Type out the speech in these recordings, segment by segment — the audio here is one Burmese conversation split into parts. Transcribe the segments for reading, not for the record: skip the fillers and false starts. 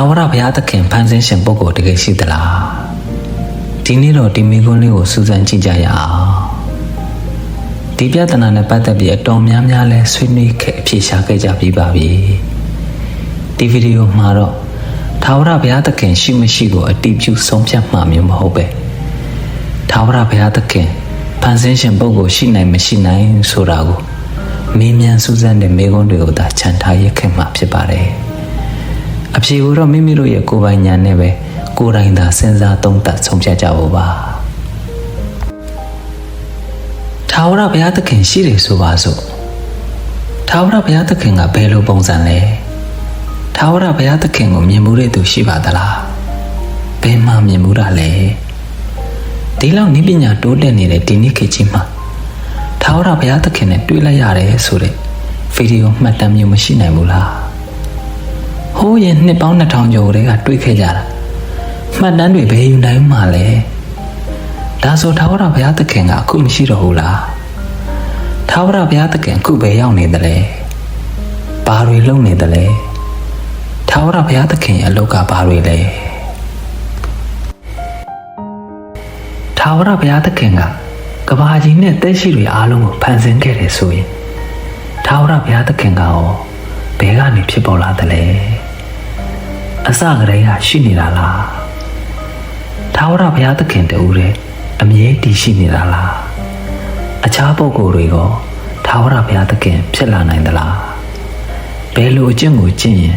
ဝရဘုရားသခင်ဖန်ဆင်းရှင်ပုဂ္ဂိုလ်တကယ်ရှိသလားဒီနေ့တော့ဒီမိကွန်းလေးကိုစူးစမ်းကြည့်ကြရအောင်ဒီပြဿနာနဲ့ပတ်သက်ပြီးအတော်များများလဲဆွေးနွေးခဲ့အဖြေရှာခဲ့ကြပြီးပါပြီဒီဗီဒီယိုမှာတော့ထာဝရဘုရားသခင်ရှိမရှိကိုအတိအကျဆုံးဖြတ်မှာမျိုးမဟုတ်ပဲထာဝရဘုရားသခင်ဖန်ဆင်းရှင်ပုဂ္ဂိုလ်ရှိနိုင်မရှိနိုင်ဆိုတာကိုမေးမြန်းစူးစမ်းတဲ့မေးခွန်းတွေကိုသာခြံထားရခဲ့မှာဖြစ်ပါတယ်အဖြေကိုတော့မိမိတို့ရဲ့ကိုယ်ပိုင်ဉာဏ်နဲ့ပဲကိုယ်တိုင်သာစဉ်းစားသုံးသပ်ဆုံးဖြတ်ကြဖို့ပါထာဝရဘုရားသခင်ရှိတယ်ဆိုပါစို့ထာဝရဘုရားသခင်ကဘယ်လိုပုံစံလဲထာဝရဘုရားသခင်ကိုမြင်မှုတဲ့သူရှိပါသလားဘယ်မှမြင်မှုတာလဲဒီလောက်နိပညာတိုးတက်နေတဲ့ဒီနေ့ခေတ်ကြီးမှာထာဝရဘုရားသခင်နဲ့တွေ့လိုက်ရတယ်ဆိုတဲ့ဗီဒီယိုမှတ်တမ်းမျိုးမရှိနိုင်ဘူးလားဟိုးရင်နှစ်ပေါင်း2000ကျော်တည်းကတွေ့ခဲ့ကြတာမှတ်တမ်းတွေဘယ်ယူနိုင်မှလဲဒါဆိုထာဝရဘုရားသခင်ကအခုမရှိတော့ဘူးလားထာဝရဘုရားသခင်အခုပဲရောက်နေတယ်လေဘာတွေလုပ်နေတယ်လဲထာဝရဘုရားသခင်ရဲ့အလုပ်ကဘာတွေလဲထာဝရဘုရားသခင်ကကဘာကြီးနဲ့သက်ရှိတွေအားလုံးကိုဖန်ဆင်းခဲ့တယ်ဆိုရင်ထာဝရဘုရားသခင်ကရောဘယ်ကနေဖြစ်ပေါ်လာတယ်လဲအစကတည်းကရှိနေတာလားထာဝရဘုရားသခင်တူတဲ့အမြဲတည်ရှိနေတာလားအခြားပုဂ္ဂိုလ်တွေကထာဝရဘုရားသခင်ဖြစ်လာနိုင်သလားဘယ်လိုအကျင့်ကိုကျင့်ရင်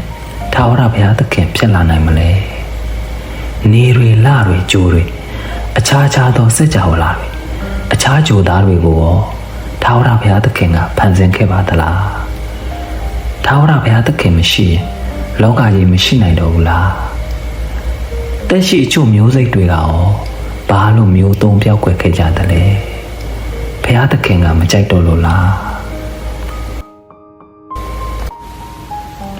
ထာဝရဘုရားသခင်ဖြစ်လာနိုင်မလဲနေတွေလတွေကြိုတွေအခြားသောစัจ java လာတွေအခြားကြိုသားတွေကိုရောထာဝရဘုရားသခင်ကဖန်ဆင်းခဲ့ပါသလားထာဝရဘုရားသခင်မရှိရင်လောကကြီးမရှိနိုင်တော့ဘူးလားတက်ရှိအချို့မျိုးစိတ်တွေကရောဘာလို့မျိုးသုံးပြောက်ွယ်ခဲ့ကြတယ်လဲဘုရားသခင်ကမကြိုက်တော့လို့လား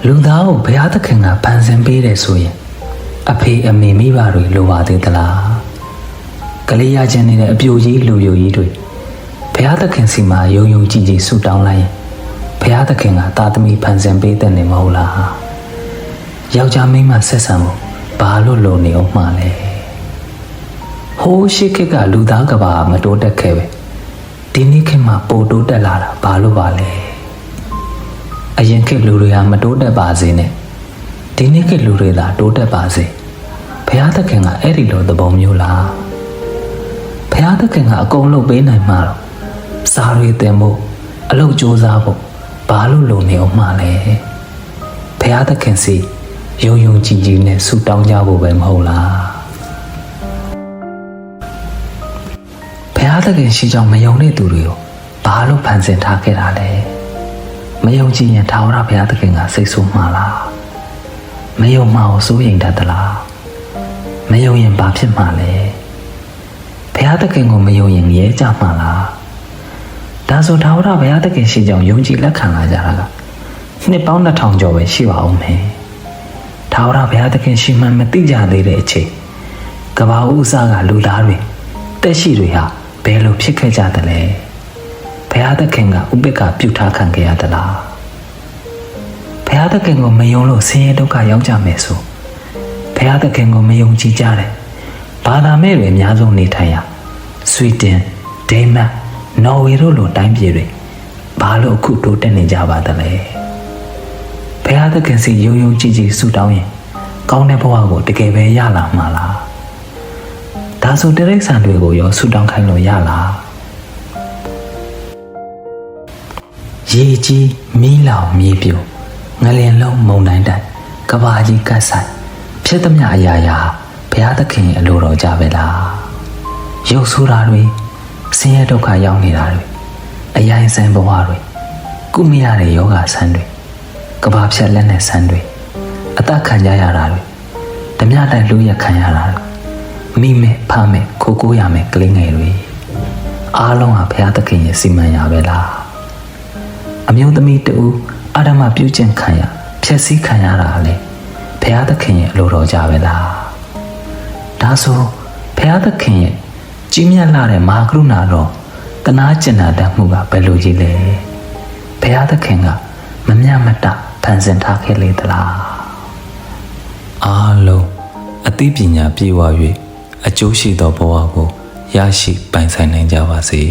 လူသားကိုဘုရားသခင်ကဖန်ဆင်းပေးတယ်ဆိုရင်အဖေအမေမိဘတွေလိုပါသေးသလားကလေးရခြင်းနေတဲ့အပြိုကြီးလူပြိုကြီးတွေဘုရားသခင်စီမှာယုံယုံကြည်ကြည်ဆုတောင်းလိုက်ရင်ဘုရားသခင်ကသားသမီးဖန်ဆင်းပေးတဲ့နေမဟုတ်လားယောက်ျားမိန်းမဆက်ဆံဖို့ဘာလို့လုံနေအောင်မှလဲဟိုးရှိခေတ်ကလူသားကဘာမတိုးတက်ခဲ့ပဲဒီနေ့ခေတ်မှာပိုတိုးတက်လာတာဘာလို့ပါလဲအရင်ခေတ်လူတွေကမတိုးတက်ပါစေနဲ့ဒီနေ့ခေတ်လူတွေသာတိုးတက်ပါစေဘုရားသခင်ကအဲ့ဒီလိုသဘောမျိုးလားဘုရားသခင်ကအကုန်လုံးပေးနိုင်မှာတော့စာတွေသင်ဖို့အလုပ်ကြိုးစားဖို့ဘာလို့လုံနေအောင်မှလဲဘုရားသခင်စီယုံယုံကြည်ကြည်နဲ့ဆုတောင်းကြဖို့ပဲမဟုတ်လားဘုရားသခင်ရှိကြောင်းမယုံတဲ့သူတွေကိုဘာလို့ဖန်ဆင်းထားခဲ့တာလဲမယုံကြည်ရင်ထာဝရဘုရားသခင်ကစိတ်ဆိုးမှာလားမယုံမှကိုစိုးရိမ်တတ်သလားမယုံရင်ဘာဖြစ်မှာလဲဘုရားသခင်ကိုမယုံရင်ရဲကြမှာလားဒါဆိုထာဝရဘုရားသခင်ရှိကြောင်းယုံကြည်လက်ခံလာကြတာကနှစ်ပေါင်း2000ကျော်ပဲရှိပါဦးမယ်ထာဝရဘုရားသခင်ရှိမှမသိကြသေးတဲ့အချိန်ကဘာဦးအစကလူသားတွေတက်ရှိတွေဟာဘယ်လိုဖြစ်ခဲ့ကြသလဲဘုရားသခင်ကဥပိ္ပခာပြုထားခံခဲ့ရသလားဘုရားသခင်ကိုမယုံလို့ဆင်းရဲဒုက္ခရောက်ကြမယ်ဆိုဘုရားသခင်ကိုမယုံကြည်ကြတယ်ဘာသာမဲ့တွေအများဆုံးနေထိုင်ရဆွီဒင်ဒိန်းမတ်နော်ဝေတို့လိုတိုင်းပြည်တွေဘာလို့အခုတိုးတက်နေကြပါသလဲဘုရားသခင်စီယုံယုံကြည်ကြည်ဆုတောင်းရင်ကောင်းတဲ့ဘဝကိုတကယ်ပဲရလာမှာလားဒါဆိုတိရစ္ဆာန်တွေကိုရောဆုတောင်းခိုင်းလို့ရလားရေကြီးမီးလောင်မြေပြိုငလျင်လုံးမုန်တိုင်းတိုက်ကဘာကြီးကတ်ဆိုင်ဖြစ်သမျှအရာရာဘုရားသခင်ရဲ့အလိုတော်ကြပဲလားရုပ်ဆိုးတာတွေဆင်းရဲဒုက္ခရောက်နေတာတွေအယိုင်ဆိုင်ဘဝတွေကုမရတဲ့ယောဂဆန်းတွေကဘာဖြတ်လက်နဲ့ဆန်းတွေအသက်ခံကြရတာတွေဓမြတိုင်းလူရခံရတာတွေမိမဲ့ဖမဲ့ခိုးကိုရမဲ့ကလေးငယ်တွေအားလုံးဟာဘုရားသခင်ရဲ့စီမံရာပဲလားအမျိုးသမီးတူအာဓမ္မပြုကျင့်ခံရဖြည့်ဆည်းခံရတာလေဘုရားသခင်ရဲ့အလိုတော်ကြပဲလားဒါဆိုဘုရားသခင်ရဲ့ကြီးမြတ်လာတဲ့မဟာကရုဏာတော်တနာကျင်နာတတ်မှုကဘယ်လိုကြီးလဲဘုရားသခင်ကမမြတ်မတဖန်ဆင်းထားခဲ့လေသလား အသိပညာပြည့်ဝ၍အကျိုးရှိသောဘဝကိုရရှိပိုင်ဆိုင်နိုင်ကြပါစေ